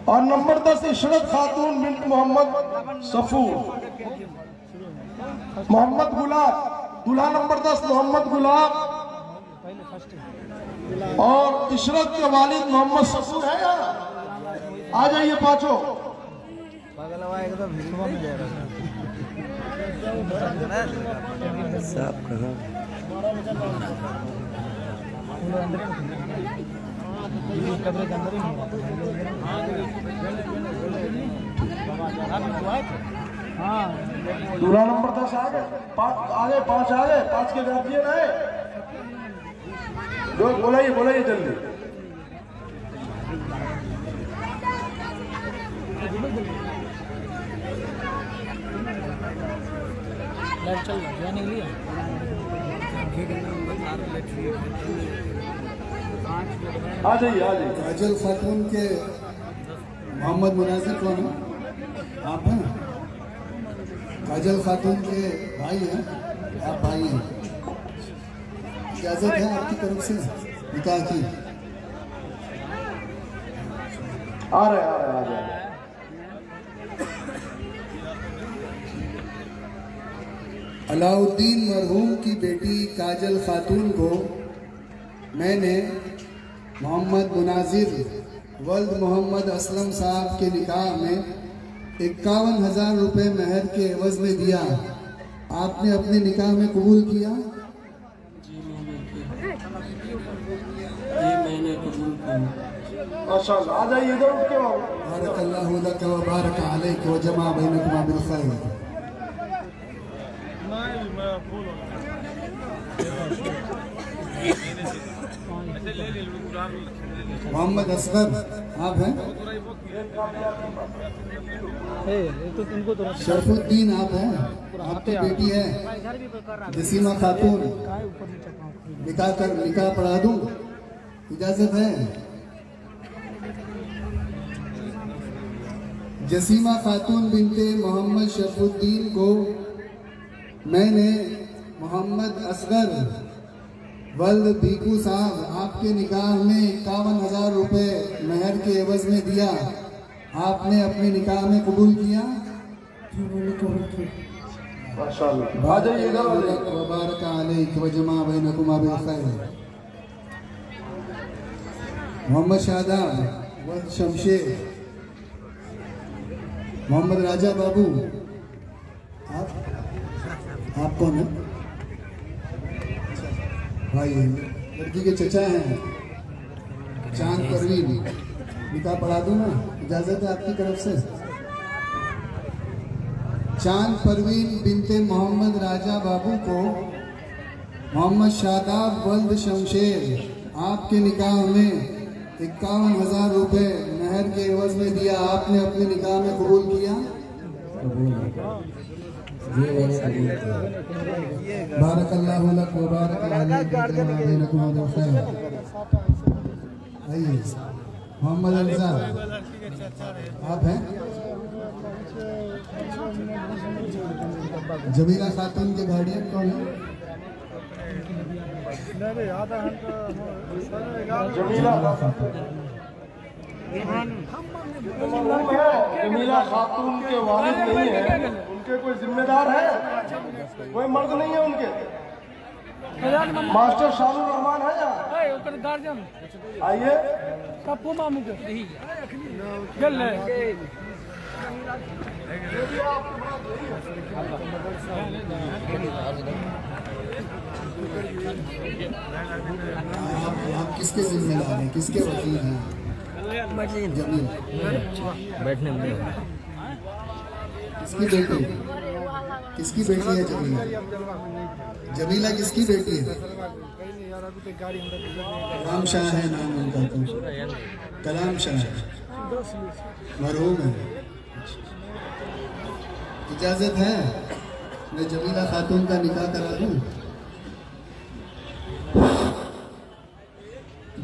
और नंबर 10 इशरत खातून बिन्त मोहम्मद सफूर, मोहम्मद गुलाब, दूल्हा नंबर 10 मोहम्मद गुलाब और इशरत के वालिद मोहम्मद सफूर है यार। आ जाइए पांचों। दूल्हा नंबर 10 आ गए, 5 आ गए, 5 आ गए, 5 के गार्जियन आए। बोलाइए बोलाइए जल्दी। आ जाइए आ जाइए। काजल खातून के मोहम्मद मुनाजिर कौन है? आप हैं? काजल खातून के भाई हैं? आप भाई हैं? इजाजत है आपकी तरफ से निकाह की? आ रहे आ जाए। अलाउद्दीन मरहूम की बेटी काजल खातून को मैंने मोहम्मद मुनाजिर वल्द मोहम्मद असलम साहब के निकाह में 51,000 रुपये महर के एवज में दिया। आपने अपने निकाह में कबूल किया? मैंने कबूल किया। माशाअल्लाह। आ जाइए इधर उठ के। बारकल्लाहु लक व बारक अलैक व जमा बैनकुमा बिल खैर। मोहम्मद असगर आप हैं? शरफुद्दीन आप हैं? आपकी बेटी है जसीमा खातून, निकाह पढ़ा दूं? इजाजत है? जसीमा खातून बिनते मोहम्मद शरफुद्दीन को मैंने मोहम्मद असगर वल्द भीकू साहब आपके निकाह में 51,000 रुपये महर के एवज में दिया। आपने अपने निकाह में कबूल किया? माशाअल्लाह। आ जाइए इधर। वबारक अलैक व जमा बैनकुमा बिल खैर। मोहम्मद शादाब वल्द शमशेर, मोहम्मद राजा बाबू आप कौन है? भाई लड़की के चचा हैं चांद परवीन। निकाह पढ़ा दूं ना? इजाजत है आपकी तरफ से? चांद परवीन बिनते मोहम्मद राजा बाबू को मोहम्मद शादाब वल्द शमशेर आपके निकाह में 51,000 रुपये महर के एवज में दिया। आपने अपने निकाह में कबूल किया? बारकल्लाहु लक व बारक अलैक व जमा बैनकुमा बिल खैर। आइए। मोहम्मद अफजल आप हैं? जमीला खातून के गार्डियन कौन है? जमीला खातून के वालिद नहीं है, उनके कोई जिम्मेदार है? कोई मर्द नहीं है उनके? मास्टर शाहरुख रहमान है या? आइए। आप किसके जिम्मेदार हैं? किसके वकील हैं? जमील बैठने में किसकी बेटी? किसकी बेटी है जमीला? जमीला किसकी बेटी है? कलाम शाह है नाम उनका तो? कलाम शाह मरहूम है। इजाजत है मैं जमीला खातून का निकाह करा दूं?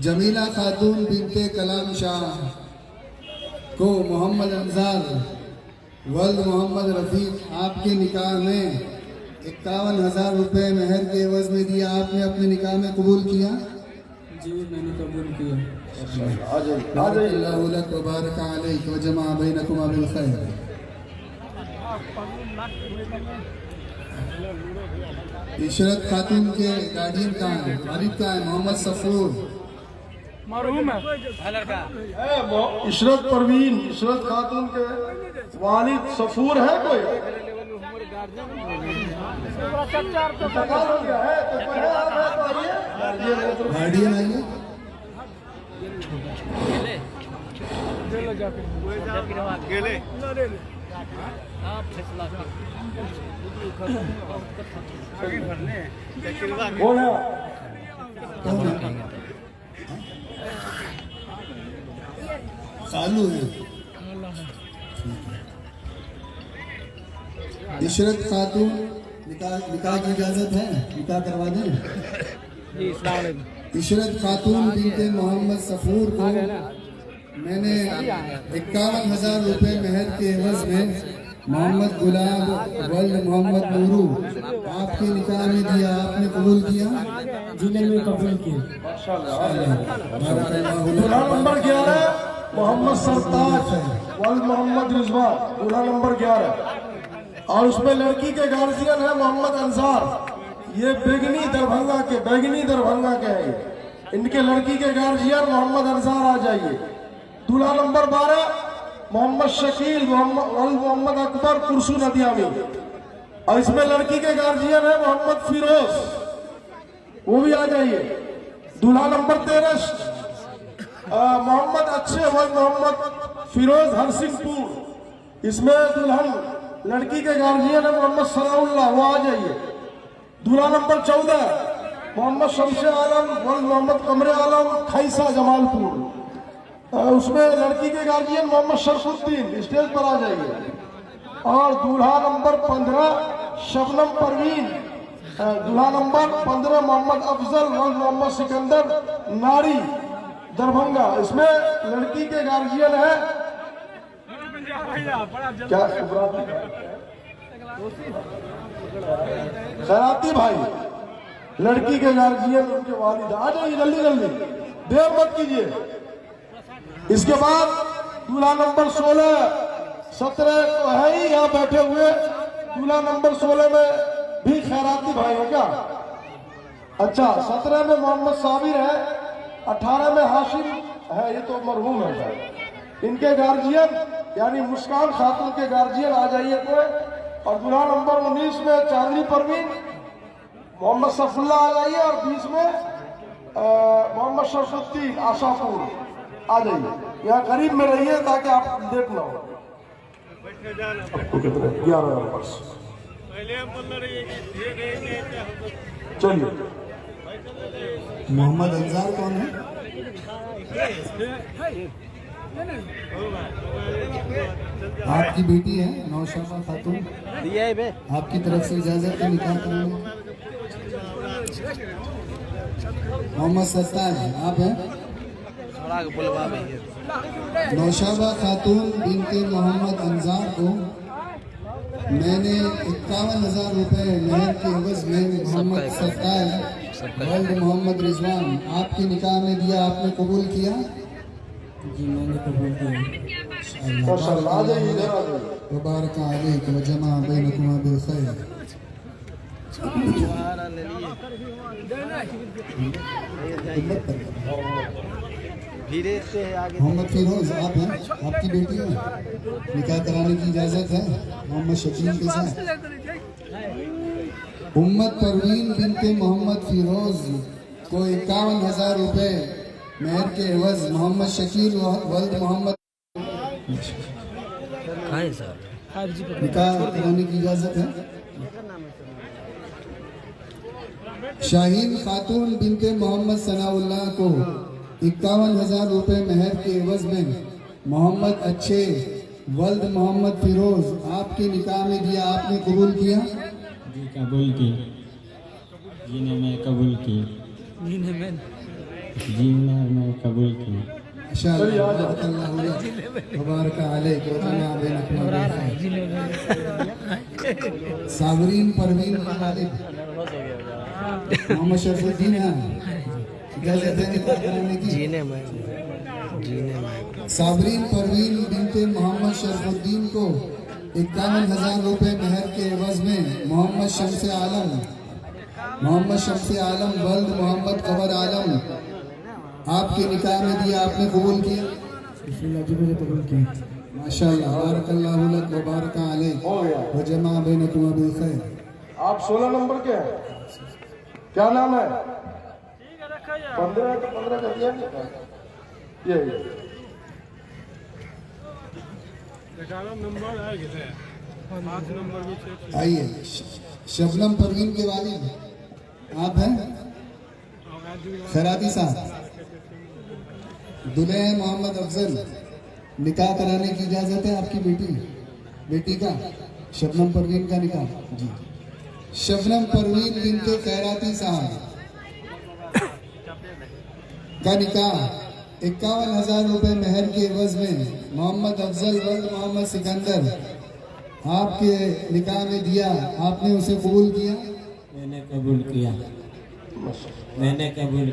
जमीला खातून बिनते कलाम शाह को मोहम्मद अंजार वल्द मोहम्मद रफीक आपके निकाह में 51,000 रुपये महर के एवज में दिया। आपने अपने निकाह में कबूल किया? जी मैंने कबूल किया। आ जाइए अल्लाहु लक व बारक अलैक व जमा बैनकुमा बिल खैर। इशरत खातून के गार्डियन का है, वालिद का है मोहम्मद सफूर। मरहूम है इशरत परवीन, इशरत खातून के वालिद सफूर है कोई? इंतकाल हो गया है तो कोई है, आप है तो आइए। गार्डियन आइए। कौन है? चालू है। इशरत खातून निकाह की इजाजत है, निकाह करवा दें। जी अस्सलाम वालेकुम। इशरत खातून बिनते मोहम्मद सफूर को मैंने 51,000 रुपए मेहर के एवज में मोहम्मद गुलाब वल्द मोहम्मद नूरू आपके निकाह में दिया, आपने कबूल किया? जी मैंने कबूल किया। दूल्हा नंबर 11 मोहम्मद सरताज वल्द मोहम्मद रिजवान, दूल्हा नंबर 11। और उसमें लड़की के गार्जियन है मोहम्मद अंसार। ये बेगनी दरभंगा के हैं। इनके लड़की के गार्जियन मोहम्मद अंसार आ जाइए। दूल्हा नंबर 12 मोहम्मद शकील मोहम्मद अकबर कुर्सू नदियामी। और इसमें लड़की के गार्जियन है मोहम्मद फिरोज, वो भी आ जाइए। दूल्हा नंबर 13 मोहम्मद अच्छे वल्द मोहम्मद फिरोज हरसिंहपुर। इसमें दुल्हन लड़की के गार्जियन है मोहम्मद सनाउल्लाह, वो आ जाइए। दूल्हा नंबर 14 मोहम्मद शमशे आलम वल्द मोहम्मद कमरे आलम खैसा जमालपुर। उसमें लड़की के गार्जियन मोहम्मद शरफुद्दीन, स्टेज पर आ जाइए। और दूल्हा नंबर 15 शबनम परवीन। दूल्हा नंबर 15 मोहम्मद अफजल वल्द मोहम्मद सिकंदर नारी दरभंगा। इसमें लड़की के गार्जियन है क्या? खैराती भाई। लड़की के गार्जियन उनके वालिद। आ जाइए जल्दी जल्दी, देर मत कीजिए। इसके बाद दूल्हा नंबर 16 17 तो है ही यहाँ बैठे हुए। दूल्हा नंबर 16 में भी खैराती भाई है क्या? अच्छा, 17 में मोहम्मद साबिर है, 18 में हाशिम है, ये तो मरहूम है शायद। इनके गार्जियन यानी मुस्कान खातून के गार्जियन आ जाइए कोई। और दूल्हा नंबर 19 में चांदनी परवीन मोहम्मद सफुल्ला आ जाइए। और 20 में मोहम्मद शरफुद्दीन आशापुर आ जाइए। यहाँ करीब में रहिए ताकि आप देख लो। 11 नंबर चलिए। मोहम्मद अंसार कौन है? आपकी बेटी है नौशाबा खातून, आपकी तरफ से इजाजत है निकाह कराने। मोहम्मद सरताज आप हैं? नौशाबा खातून बिनते मोहम्मद अंसार को मैंने 51,000 रुपए मेहर के एवज में मोहम्मद सरताज वल्द मोहम्मद रिजवान आपके निकाह में दिया, आपने कबूल किया? जी मैंने कबूल किया। आ जाइए इधर आ जाइए। मुबारक अलैक व जमा बैनकुमा बिल खैर। मोहम्मद फिरोज आप हैं? आपकी बेटी है, निकाह कराने की इजाजत है मोहम्मद शकील के साथ। उम्मत परवीन बिनते मोहम्मद फिरोज को 51,000 रुपए मेहर के एवज मोहम्मद शकील वल्द मोहम्मद कहाँ है सर? निकाह कराने की इजाजत है। शाहीन खातून बिनते मोहम्मद सनाउल्लाह को 51,000 रुपए मेहर के एवज में मोहम्मद अच्छे वल्द मोहम्मद फिरोज आपके निकाह में दिया, आपने कबूल किया? जी कबूल की। जी ने मैं कबूल की। जी मैं कबूल की। मुबारक अलैक व जमा बैनकुमा। साबरीन परवीन के वालिद मोहम्मद शरफुद्दीन हैं। इजाजत है निकाह कराने की? जीने में साबरीन परवीन बिनते मोहम्मद शरफुद्दीन को 51,000 रुपए मेहर के एवज में मोहम्मद शम्स आलम वल्द मोहम्मद कमर आलम आपके निकाह में दिया, आपने कबूल किया? बिस्मिल्लाह जी मुझे कबूल किया। माशाअल्लाह, बारकल्लाहु लक व बारक अलैक हो गया। व जमा बैनकुम बिल खैर। आप 16 नंबर के हैं, क्या नाम है? 15 का दिया नहीं? ये आइए, शबनम परवीन के वालिद आप हैं? खैराती साहब, दुल्हे हैं मोहम्मद अफजल, निकाह कराने की इजाजत है आपकी बेटी का शबनम परवीन का निकाह? जी। शबनम परवीन बिनते खैराती साहब का निकाह 51,000 रुपए मेहर के एवज में मोहम्मद अफजल वल्द मोहम्मद सिकंदर आपके निकाह में दिया, आपने उसे कबूल किया? मैंने कबूल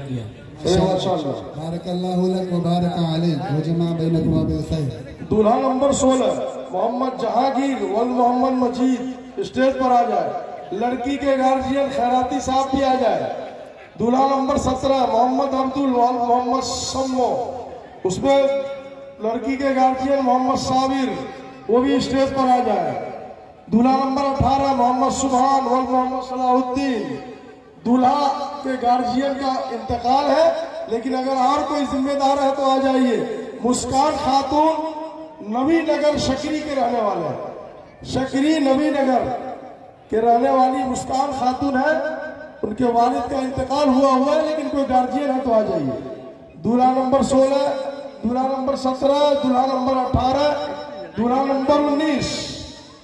किया। माशाअल्लाह। बारकल्लाहु लक व बारक अलैक व जमा बैनकुम बिल खैर। दूल्हा नंबर 16 मोहम्मद जहांगीर वल्द मोहम्मद मजीद स्टेज पर आ जाए। लड़की के गार्जियन खैराती साहब भी आ जाए। दूल्हा नंबर 17 मोहम्मद अब्दुल वल्द मोहम्मद सम्मो, उसमें लड़की के गार्जियन मोहम्मद साबिर, वो भी स्टेज पर आ जाए। दूल्हा नंबर 18 मोहम्मद सुभान वल्द मोहम्मद सलाहुद्दीन। दूल्हा के गार्जियन का इंतकाल है, लेकिन अगर और कोई जिम्मेदार है तो आ जाइए। मुस्कान खातून नबी नगर शकरी के रहने वाले हैं, शकरी नबी नगर के रहने वाली मुस्कान खातून है। उनके वालिद का इंतकाल हुआ है, लेकिन कोई गार्जियन है तो आ जाइए। दूल्हा नंबर 16, दूल्हा नंबर 17, दूल्हा नंबर 18, दूल्हा नंबर 19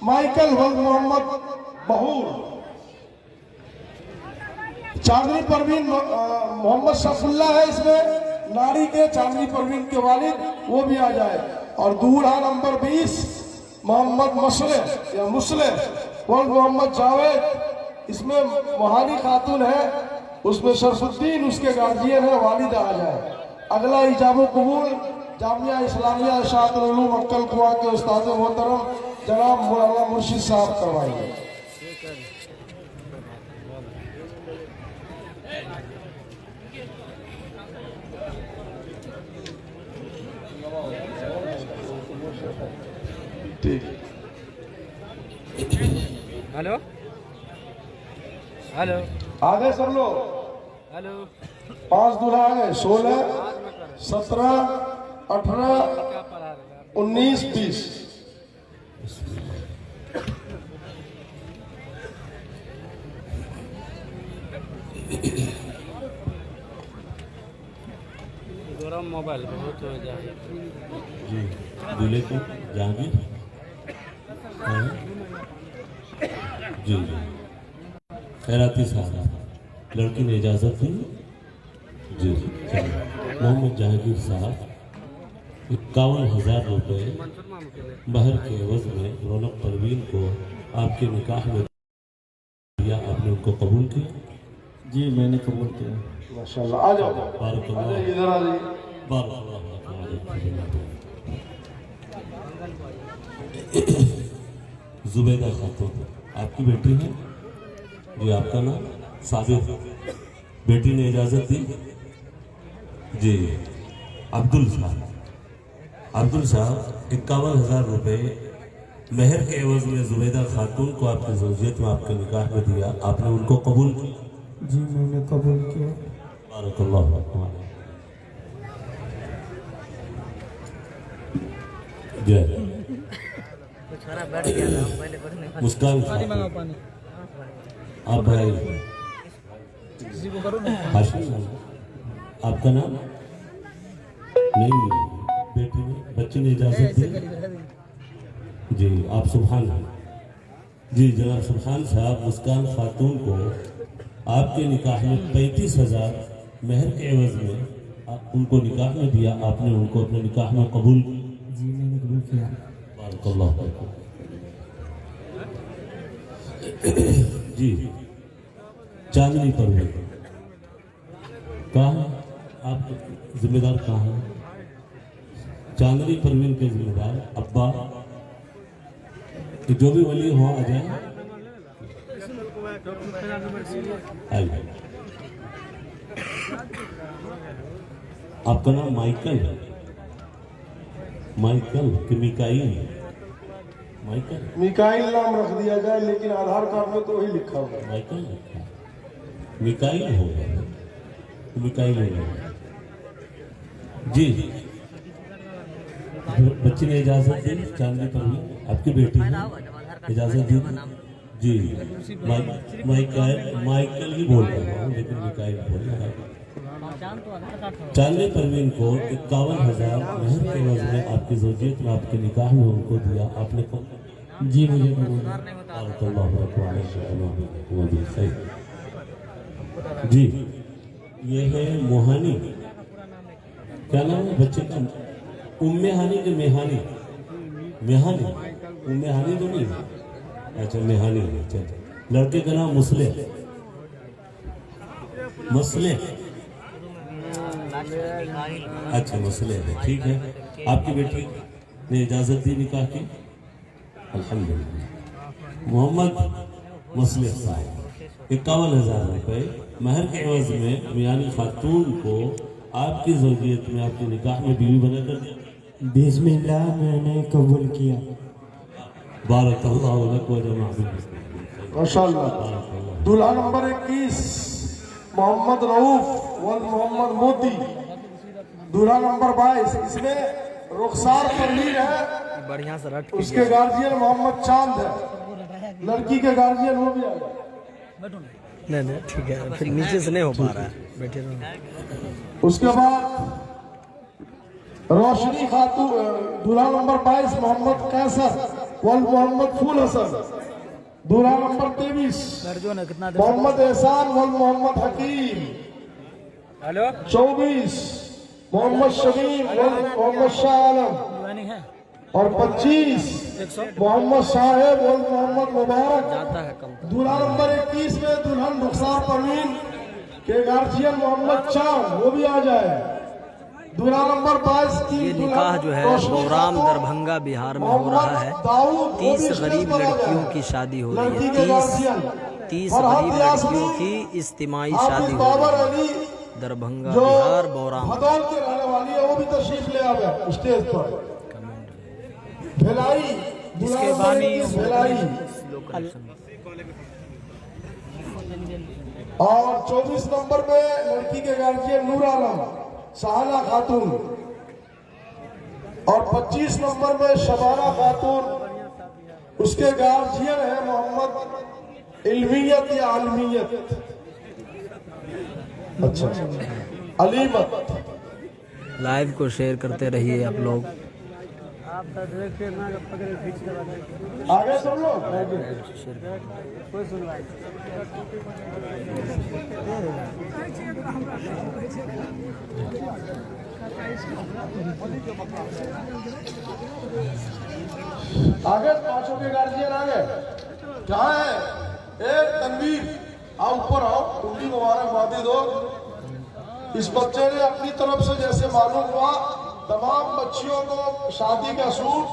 माइकल वल्द मोहम्मद बहूर। चांदनी परवीन मोहम्मद शफुल्ला है इसमें, नारी के चांदनी परवीन के वालिद, वो भी आ जाए। और दूल्हा नंबर 20 मोहम्मद मुसले वल्द मोहम्मद जावेद, इसमें मोहानी खातून है, उसमें शरफुद्दीन उसके गार्जियन है, वालिद आ जाए। अगला इजाब कबूल जामिया इस्लामिया इरशादुल उलूम अक्कल कुआं के उस्ताद मोहतरम जनाब मौलाना मुर्शिद साहब करवाएंगे। ठीक। हेलो हेलो आगे सब लोग, हेलो 5 दूल्हा आ गए। 16, 17, 18, 19, 20। गरम मोबाइल बहुत हो जाए। जी, दूल्हे को जहांगीर जी खैराती साहब, लड़की ने इजाज़त दी जी। चलिए, मोहम्मद जहांगीर साहब 51,000 रुपये महर के एवज में रौनक परवीन को आपके निकाह में दिया, आपने उनको कबूल किया? जी मैंने कबूल किया। माशाल्लाह, आ जाओ, बारकल्लाह, इधर आ जाइए। बारकल्लाह। जुबैदा खातून आपकी बेटी है जी, आपका नाम साबिर, बेटी ने इजाज़त दी जी। अब्दुल साहब 51,000 रुपये मेहर के एवज में जुबैदा खातून को आपकी ज़रूरत में आपके निकाह में दिया, आपने उनको कबूल किया? जी मैंने कबूल किया। बारकल्लाह। जय मुस्कान खातून, आप भाई हाशिम, आपका नाम? नहीं, बच्ची ने इजाज़त दी जी। आप सुभान जी, जनाब सुभान साहब मुस्कान खातून को आपके निकाह में 35,000 मेहर के एवज में उनको निकाह में दिया, आपने उनको अपने निकाह में कबूल? जी मैंने कबूल किया। बारकल्लाह जी। चांदनी परवीन कहाँ? आप जिम्मेदार कहाँ हैं? चांदनी परवीन के जिम्मेदार अब्बा, तो जो भी वली हो आ जाए। आइए। आपका नाम माइकल है? माइकल कि मिकाइल? माइकल। मिकाइल नाम रख दिया जाए, लेकिन आधार कार्ड में तो वही लिखा हुआ है। माइकल लिखा है। मिकाइल होगा, मिकाइल होगा जी। बच्ची ने इजाजत दी, चांदनी परवीन आपकी बेटी है, इजाजत दी जी। माइकल ही बोल रहा हूँ, लेकिन मिकाइल बोल रहा है। चांदनी परवीन को 51,000 महर के एवज में आपकी ज़ौजियत में, आपके निकाह में उनको दिया। आपने को जी मुझे कबूल जी। ये है मोहानी, क्या नाम है बच्चे का? उम्मे हानी के मेहानी? मेहानी, उम्मे हानी तो नहीं है। अच्छा मेहानी है। चलिए, लड़के का नाम मुसले, मसले। अच्छा मसले है, ठीक है। आपकी बेटी ने इजाजत दी निकाह की? अल्हम्दुलिल्लाह। मोहम्मद मसले साहब 51,000 रुपये महर के एवज में मियानी खातून को आपकी ज़ौजियत में, आपके निकाह में बीवी बनाकर दिया। बिस्मिल्लाह, मैंने कबूल किया। बारकल्लाहु लक व जमा माशाअल्लाह। दूल्हा नंबर 21 मोहम्मद रऊफ व मोहम्मद मोती। दूल्हा नंबर 22, इसमें रुखसार परवीन है, बढ़िया से रट उसके गार्जियन मोहम्मद चांद है, लड़की के गार्जियन वो भी आए। नहीं ठीक है, फिर नीचे से नहीं हो पा रहा है, बैठे रहो। उसके बाद रोशनी खातून, दूल्हा नंबर 22 मोहम्मद कैसर व मोहम्मद फूल हसन। दूल्हा नंबर 23 मोहम्मद एहसान व मोहम्मद हकीम। हेलो 24 मोहम्मद शमीम व मोहम्मद शाह आलम। और 25 मोहम्मद साहेब व मोहम्मद मुबारक। जाता है कम। दूल्हा नंबर 21 में दुल्हन रुखसार परवीन के गार्जियन मोहम्मद चांद, वो भी आ जाए। दूल्हा नंबर 22 की ये निकाह जो है बौराम दरभंगा बिहार में हो रहा है। 30 गरीब लड़कियों की शादी हो रही है। 30 गरीब लड़कियों की इज्तिमाई शादी हो रही है। दरभंगा बिहार बौराम भदौल के रहने वाली है, वो भी तशरीफ ले आवे स्टेज पर। भिलाई, इसके बानी भिलाई। और 24 नंबर में लड़की के गार्जियन नूर आलम सहाना खातून। और 25 नंबर में शबाना खातून, उसके गार्जियन है मोहम्मद इल्मियत या आलमियत। अच्छा अलीमत। लाइव को शेयर करते रहिए आप लोग। आगे सब लोग आगे, पांचों के गार्जियन आगे। कहाँ है? तनवीर आओ, ऊपर आओ, तुम भी मुबारकबादी दो। इस बच्चे ने अपनी तरफ से, जैसे मालूम हुआ, तमाम बच्चियों को शादी का सूट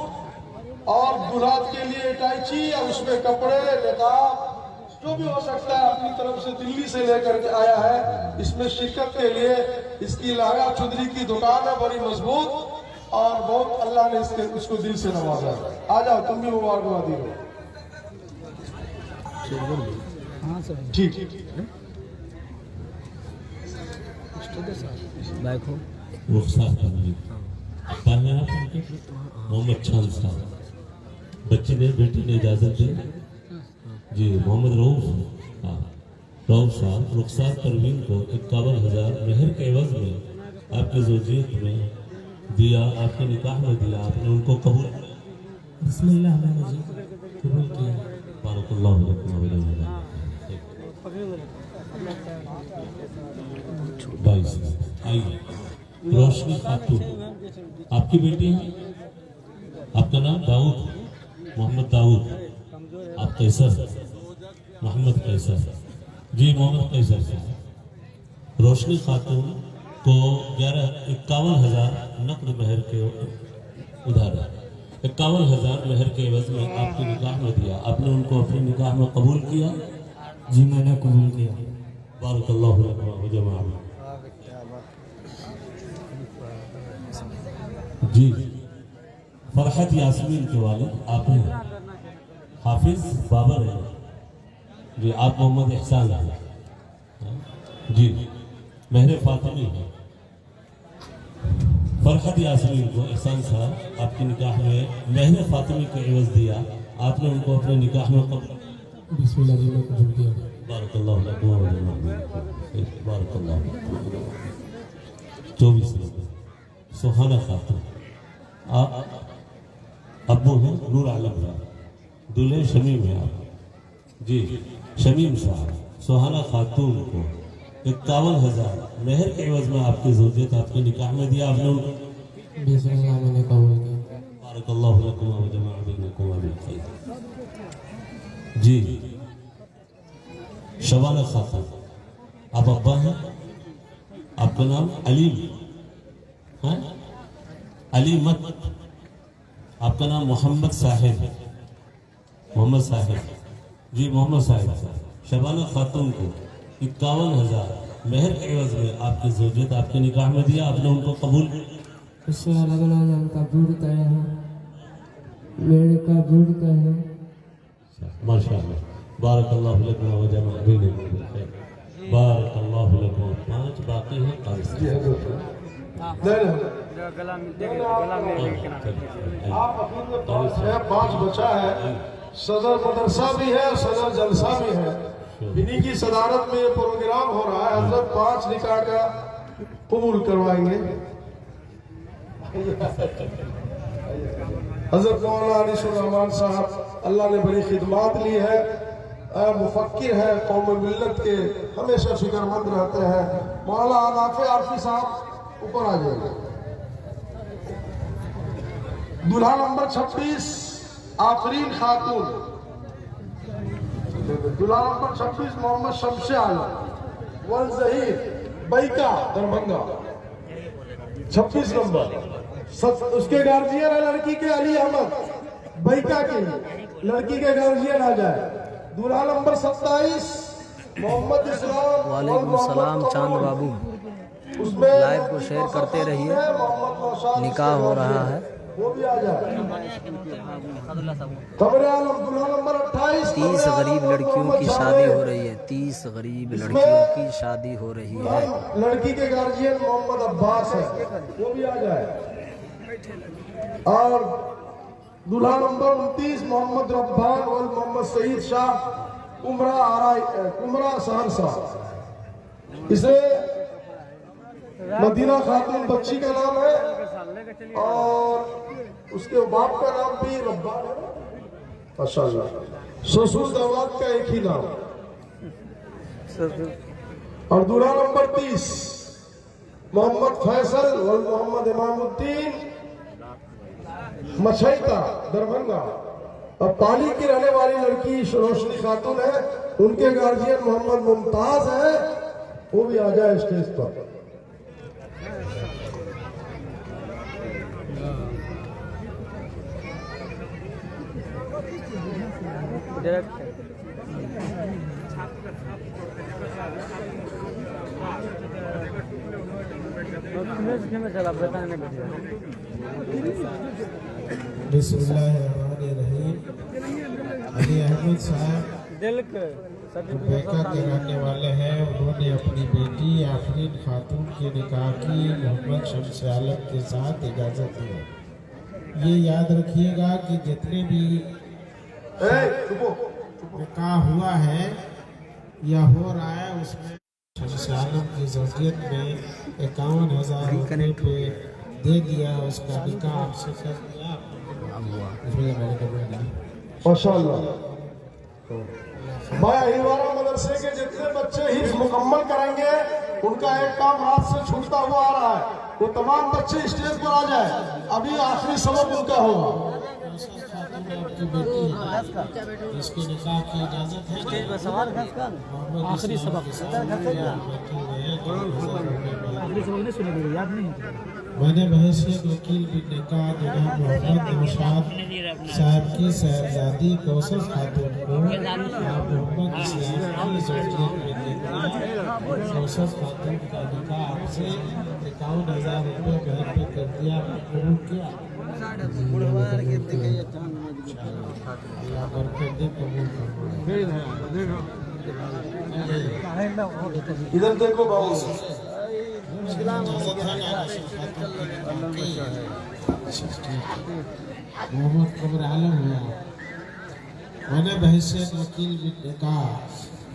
और दुल्हन के लिए इटाची या उसमें कपड़े, निकाब, जो भी हो सकता है अपनी तरफ से दिल्ली से लेकर के आया है। इसमें शिरकत के लिए इसकी लागा चुंदरी की दुकान है, बड़ी मजबूत, और बहुत अल्लाह ने उसको दिल से नवाजा। आ जाओ, तुम भी मुबारकबादी दो। ठीक मोहम्मद चांद साहब, बच्ची ने, बेटी ने इजाजत दी जी। मोहम्मद रऊफ साहब रुखसार परवीन को 51,000 महर के एवज में आपकी ज़ौजियत में दिया, आपके निकाह में दिया। आपने उनको कबूल? बिस्मिल्लाह, मैंने कबूल किया। बारकल्लाहु लकुम व जज़ाकल्लाह। 22 आइए। रोशनी खातून आपकी बेटी है, आपका नाम दाऊद, मोहम्मद दाऊद। आप कैसर, मोहम्मद कैसर जी, मोहम्मद कैसर साहब। रोशनी खातून को 51,000 नकद महर के उधार 51,000 महर के एवज में आपके निकाह में दिया। आपने उनको अपने निकाह में कबूल किया? जी मैंने कबूल किया। बारकल्लाहु लकुम व जमाअ। जी, फरहत यास्मीन के वालिद आप हैं, हाफिज बाबर हैं जी। आप मोहम्मद एहसान हैं जी। महर फातिमी है। फरहत यास्मीन को एहसान साहब आपके निकाह में महर फातिमी का एवज दिया। आपने उनको अपने निकाह में बिस्मिल्लाह जी मैं कबूल किया। बारकल्लाहु लकुम व जमाअ। बारकल्लाहु। 24 सुहाना खातून। आप अब्बू हैं नूर आलम साहब, दूल्हे शमीम हैं आप जी। शमीम साहब सुहाना खातून को 51,000 महर के एवज में आपकी ज़ौजियत आपके निकाह में दिया। आपने उनको बिस्मिल्लाह मैंने कबूल किया। बारकल्लाहु लकुम व जमाअ बैनकुम बिल खैर। जी, शबाना खातून आप अब्बा हैं, आपका नाम अलीम है? अली मत, आपका नाम मोहम्मद साहिब, मोहम्मद साहिब जी। मोहम्मद साहिब शबाना खातून को 51,000 महर के एवज में आपकी ज़ौजियत आपके निकाह में दिया। आपने उनको कबूल उससे अलग अलग हम कबूल करे हैं, मेरे कबूल करे हैं। माशाअल्लाह। बारकल्लाहु लकुम व जमाअ बैनकुम बिल खैर। बारकल्लाहु लकुम। 5 बाकी हैं। आप अभी में 5 बचा है। सदर मदरसा भी है, सदर जलसा भी है। इन्हीं की सदारत में ये प्रोग्राम हो रहा है। हजरत 5 निकाह का कबूल करवाएंगे। हजरत मौलाना अनीसुर रहमान साहब, अल्लाह ने बड़ी खिदमत ली है, मुफक्किर है, कौम मिल्लत के हमेशा फिक्रमंद रहते हैं। मौलाना अनाफे आरफी साहब ऊपर आ जाएंगे। दूल्हा नंबर 26 आफरीन खातून। दूल्हा नंबर 26 मोहम्मद शमशे आलम वल जहीर बैका दरभंगा। 26 नंबर। उसके गार्जियन है लड़की के अली अहमद बैका के, लड़की के गार्जियन आ जाए। दूल्हा नंबर 27 मोहम्मद इस्लाम। वालेकुम सलाम चांद बाबू, उसमें लाइव को शेयर करते रहिए, निकाह हो रहा है। वो भी आ जाए। कमरे आलम दूल्हा नंबर 28। 30 गरीब लड़कियों की शादी हो रही है। 30 गरीब लड़कियों की शादी हो रही है। लड़की के गार्जियन मोहम्मद अब्बास है, वो भी आ जाए। और दूल्हा नंबर 29 मोहम्मद रब्बान और मोहम्मद सईद शाह उमरा सहरसा। इसे मदीना खातून बच्ची का नाम है और उसके बाप का नाम भी रब्बान है। माशाअल्लाह। ससुर दामाद का एक ही नाम। और दूल्हा नंबर 30 मोहम्मद फैसल और मोहम्मद इमामुद्दीन मछैता दरभंगा। अब पाली की रहने वाली लड़की रोशनी खातून है, उनके गार्जियन मोहम्मद मुमताज है, वो भी आ जाए स्टेज पर। बिस्मिल्लाहिर्रहमानिर्रहीम। अली अहमद साहब बेका के रहने वाले हैं। उन्होंने अपनी बेटी आफरीन खातून के निकाह की मोहम्मद शमशे आलम के साथ इजाज़त दी। ये याद रखिएगा कि जितने भी निकाह हुआ है या हो रहा है उसमें शमशे आलम की ज़ौजियत में 51,000 रुपये पे दे दिया, उसका निकाह आपसे कर दिया। माशाअल्लाह। मैं हिंदवारा मदरसे के जितने बच्चे हिफ्ज़ मुकम्मल करेंगे उनका एक काम हाथ से छूटता हुआ आ रहा है। वो तमाम बच्चे स्टेज पर आ जाए, अभी आखिरी सबक उनका होगा। आपकी बेटी है जिसके निकाह की इजाजत है, आखिरी सबक मैंने बहैसियत वकील बिन निकाह जनाब मोहम्मद नौशाद साहब की साहबजादी कौसर खातून को आप मोहम्मद इस्लाम की ज़ौजियत में दे दिया। कौसर खातून का निकाह आपसे 51,000 रुपये घर पे कर दिया, कबूल किया। इधर देखो बाबू, मोहम्मद कमर आलम हुआ। मैंने बहैसियत वकील बिन निकाह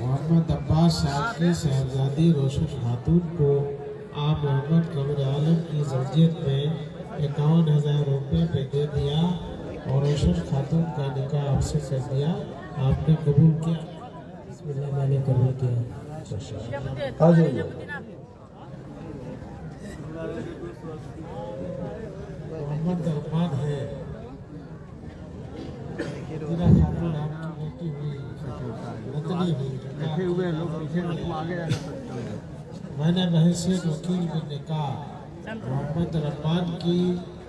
मोहम्मद अब्बास साहब की साहबजादी रोशन खातून को आप मोहम्मद कमर आलम की ज़ौजियत में 51,000 रुपये पे दे दिया और रोशन खातून का निकाह आपसे कर दिया, आपने कबूल किया। बिस्मिल्लाह, मैंने कबूल किया। आ जाइए। मोहम्मद रहमान है, मेरा खातून आपकी बेटी हुई, रतनी हुई। मैंने बहैसियत वकील बिन निकाह मोहम्मद रहमान की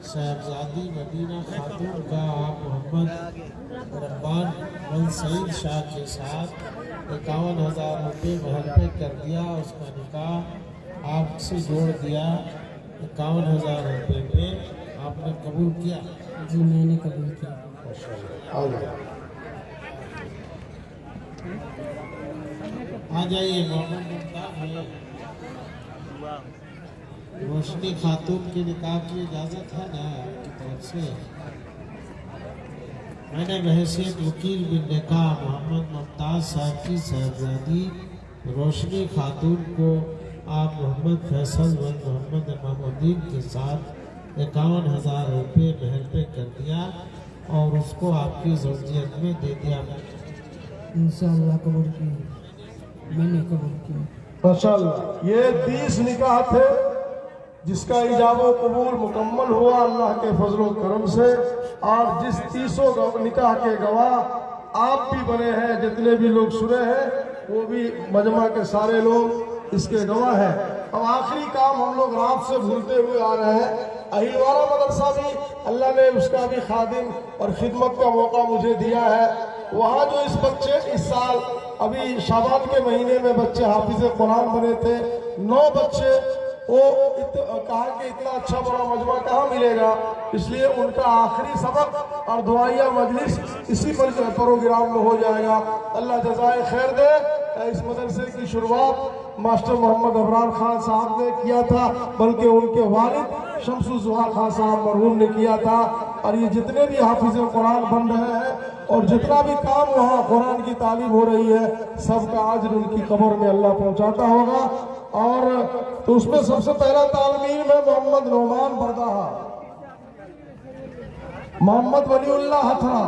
साहबजादी मदीना खातून का आप मोहम्मद रहमान बन सईद शाह के साथ 51,000 रुपये महर पे कर दिया, उसका निकाह आपसे जोड़ दिया। 51,000 रुपये में आपने कबूल किया। जी मैंने कबूल किया। आ जाइए। आ जाइए। मोहम्मद मुमताज़ है, रोशनी खातून के निकाह की इजाज़त है ना आपकी तरफ से? मैंने बहैसियत वकील बिन निकाह मोहम्मद मुमताज़ साहब की साहबजादी रोशनी खातून को आप मोहम्मद फैसल व मोहम्मद इमामुद्दीन के साथ 51,000 रुपये महर पे कर दिया और उसको आपकी ज़ौजियत में दे दिया। इंशाअल्लाह कबूल किया, मैंने कबूल किया। माशाअल्लाह, ये 30 निकाह थे जिसका इजाबो कबूल मुकम्मल हुआ अल्लाह के फजलो करम से। और जिस 30 निकाह के गवाह आप भी बने हैं, जितने भी लोग सुने हैं वो भी मजमा के सारे लोग इसके गवाह हैं। अब आखिरी काम हम लोग रात से भूलते हुए आ रहे हैं। अहिलवारा मदरसा भी अल्लाह ने उसका भी खादिम और खिदमत का मौका मुझे दिया है। वहाँ जो इस बच्चे इस साल अभी शाबान के महीने में बच्चे हाफिज कुरान बने थे, 9 बच्चे, वो कहा कि इतना अच्छा बड़ा मजमा कहाँ मिलेगा, इसलिए उनका आखिरी सबक और दुआया मजलिस इसी प्रोग्राम में हो जाएगा। अल्लाह जज़ाए खैर दे। इस मदरसे की शुरुआत मास्टर मोहम्मद अबरार खान साहब ने किया था, बल्कि उनके वालिद शमसुज़्ज़ोहा खान साहब मरहूम ने किया था। और ये जितने भी हाफिज कुरान बन रहे हैं और जितना भी काम वहाँ कुरान की तालीम हो रही है, सबका अज्र उनकी कब्र में अल्लाह पहुँचाता होगा। और तो उसमें सबसे पहला तालमीन है मोहम्मद नोमान बरदाहा, मोहम्मद वलीउल्लाह हथरा,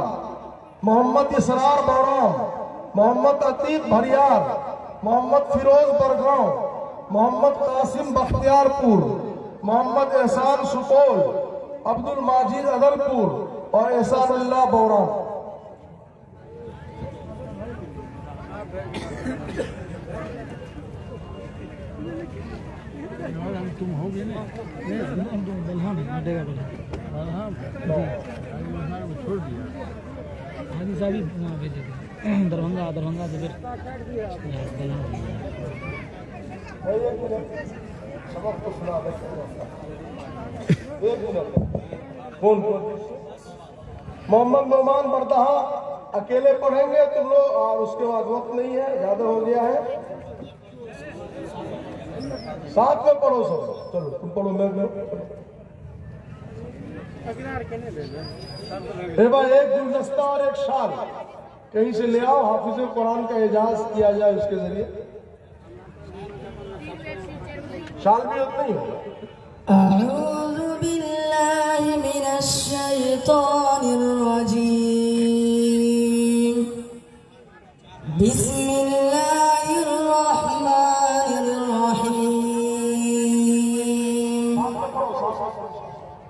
मोहम्मद इसरार बौराम, मोहम्मद अतीक भरियार, मोहम्मद फिरोज बरगांव, मोहम्मद कासिम बख्तियारपुर, मोहम्मद एहसान सुपौल, अब्दुल माजिद अदलपुर और एहसानुल्लाह बौराम। तुम हो गए ना, छोड़ दिया हाजी साहब वहाँ भेजे थे दरभंगा से फिर मोहम्मद नोमान बरदाहा अकेले पढ़ेंगे तुम लोग, और उसके बाद वक्त नहीं है, ज्यादा हो गया है। साथ में पढ़ो सब, चलो तुम पढ़ो, मैं भाई एक गुलदस्ता और एक शाल कहीं से ले आओ, हाफिज कुरान का एजाज किया जाए उसके जरिए। शाल भी उतना ही होगा। अऊज़ु बिल्लाहि मिनश शैतानिर रजीम। बिस्मिल्लाहिर रहमानिर रहीम।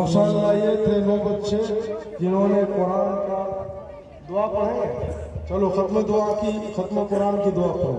माशाअल्लाह ये थे वो बच्चे जिन्होंने कुरान कुरान का दुआ पढ़ें। चलो खत्म दुआ की, खत्म कुरान की दुआ पढ़ो।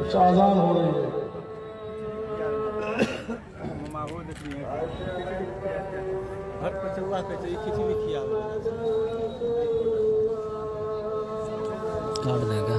अच्छा आजान हो रही है। काट देगा।